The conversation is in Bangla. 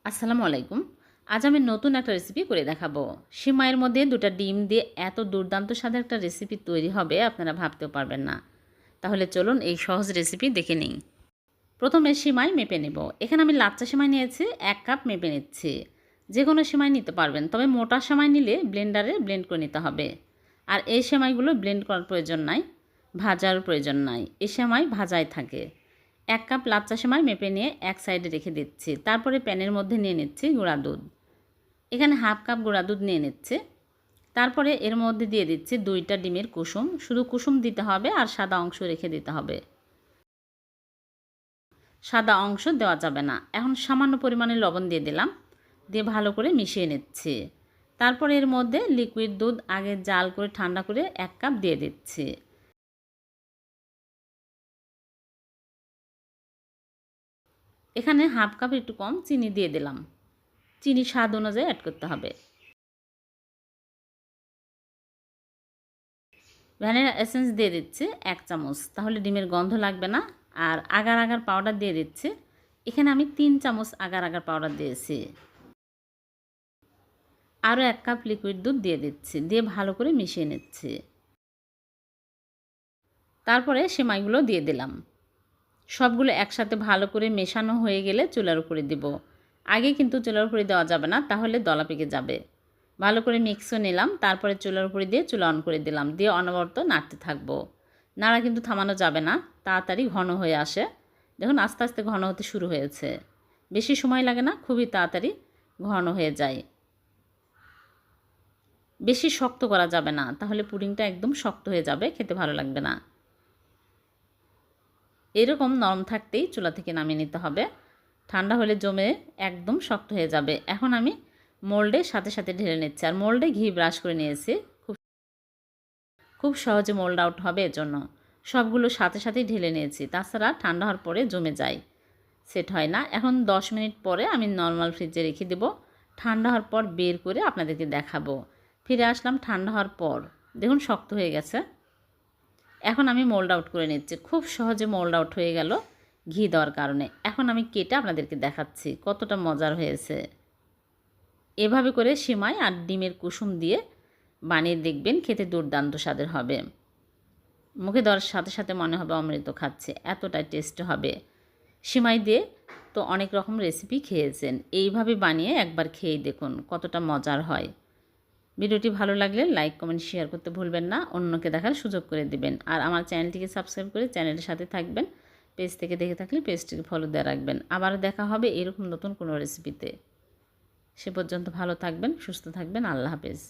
আসসালামু আলাইকুম। আজ আমি নতুন একটা রেসিপি করে দেখাবো। সিমাইয়ের মধ্যে ২টা ডিম দিয়ে এত দুর্দান্ত স্বাদের একটা রেসিপি তৈরি হবে আপনারা ভাবতেও পারবেন না। তাহলে চলুন এই সহজ রেসিপি দেখে নিই। প্রথমে সিমাই মেপে নেব। এখানে আমি লাচ্চা সিমাই নিয়েছি, ১ কাপ মেপে নিচ্ছি। যে কোনো সিমাই নিতে পারবেন, তবে মোটা সিমাই নিলে ব্লেন্ডারে ব্লেন্ড করে নিতে হবে। আর এই সিমাইগুলো ব্লেন্ড করার প্রয়োজন নাই, ভাজার প্রয়োজন নাই। এই সিমাই ভাজাই থাকে। ১ কাপ লাচ্চা সেমাই মেপে নিয়ে এক সাইডে রেখে দিচ্ছি। তারপরে প্যানের মধ্যে নিয়ে নিচ্ছি গুঁড়া দুধ। এখানে হাফ কাপ গুঁড়া দুধ নিয়ে নিচ্ছে। তারপরে এর মধ্যে দিয়ে দিচ্ছি ২টা ডিমের কুসুম। শুধু কুসুম দিতে হবে আর সাদা অংশ রেখে দিতে হবে। সাদা অংশ দেওয়া যাবে না। এখন সামান্য পরিমাণে লবণ দিয়ে দিলাম, দিয়ে ভালো করে মিশিয়ে নিচ্ছি। তারপরে এর মধ্যে লিকুইড দুধ আগে জাল করে ঠান্ডা করে ১ কাপ দিয়ে দিচ্ছি। এখানে হাফ কাপ একটু কম চিনি দিয়ে দিলাম। চিনি স্বাদ অনুযায়ী অ্যাড করতে হবে। ভ্যানিলা এসেন্স দিয়ে দিচ্ছি ১ চামচ, তাহলে ডিমের গন্ধ লাগবে না। আর আগার আগার পাউডার দিয়ে দিচ্ছি। এখানে আমি ৩ চামচ আগার আগার পাউডার দিয়েছি। আরও ১ কাপ লিকুইড দুধ দিয়ে দিচ্ছি, দিয়ে ভালো করে মিশিয়ে নিচ্ছি। তারপরে সেমাইগুলো দিয়ে দিলাম। সবগুলো একসাথে ভালো করে মেশানো হয়ে গেলে চুলার উপরে দিব। আগে কিন্তু চুলার উপরে দেওয়া যাবে না, তাহলে দলা পেকে যাবে। ভালো করে মিক্সও নিলাম, তারপরে চুলার উপরে দিয়ে চুলা অন করে দিলাম, দিয়ে অনবরত নাড়তে থাকবো। নাড়া কিন্তু থামানো যাবে না, তাড়াতাড়ি ঘন হয়ে আসে। দেখুন আস্তে আস্তে ঘন হতে শুরু হয়েছে। বেশি সময় লাগে না, খুবই তাড়াতাড়ি ঘন হয়ে যায়। বেশি শক্ত করা যাবে না, তাহলে পুডিংটা একদম শক্ত হয়ে যাবে, খেতে ভালো লাগবে না। এরকম নরম থাকতেই চুলা থেকে নামিয়ে নিতে হবে। ঠান্ডা হলে জমে একদম শক্ত হয়ে যাবে। এখন আমি মোল্ডে সাথে সাথে ঢেলে নিচ্ছি, আর মোল্ডে ঘি ব্রাশ করে নিয়েছি। খুব সহজে মোল্ড আউট হবে, এজন্য সবগুলো সাথে সাথেই ঢেলে নিয়েছি। তাছাড়া ঠান্ডা হওয়ার পরে জমে যায়, সেট হয় না। এখন 10 মিনিট পরে আমি নর্মাল ফ্রিজে রেখে দেব। ঠান্ডা হওয়ার পর বের করে আপনাদেরকে দেখাবো। ফিরে আসলাম ঠান্ডা হওয়ার পর, দেখুন শক্ত হয়ে গেছে। এখন আমি মোল্ড আউট করে নিচ্ছি। খুব সহজে মোল্ড আউট হয়ে গেল ঘি দেওয়ার কারণে। এখন আমি কেটে আপনাদেরকে দেখাচ্ছি কতটা মজার হয়েছে। এভাবে করে সিমাই আর ডিমের কুসুম দিয়ে বানিয়ে দেখবেন, খেতে দুর্দান্ত স্বাদের হবে। মুখে দেওয়ার সাথে সাথে মনে হবে অমৃত খাচ্ছে, এতটাই টেস্ট হবে। সিমাই দিয়ে তো অনেক রকম রেসিপি খেয়েছেন, এইভাবে বানিয়ে একবার খেয়ে দেখুন কতটা মজার হয়। ভিডিওটি ভালো লাগলে লাইক কমেন্ট শেয়ার করতে ভুলবেন না, অন্যকে দেখার সুযোগ করে দিবেন। আর আমার চ্যানেলটিকে সাবস্ক্রাইব করে চ্যানেলের সাথে থাকবেন। পেজ থেকে দেখে থাকলে পেজটিকে ফলো দিয়ে রাখবেন। আবার দেখা হবে এরকম নতুন কোনো রেসিপিতে। সে পর্যন্ত ভালো থাকবেন, সুস্থ থাকবেন। আল্লাহ হাফেজ।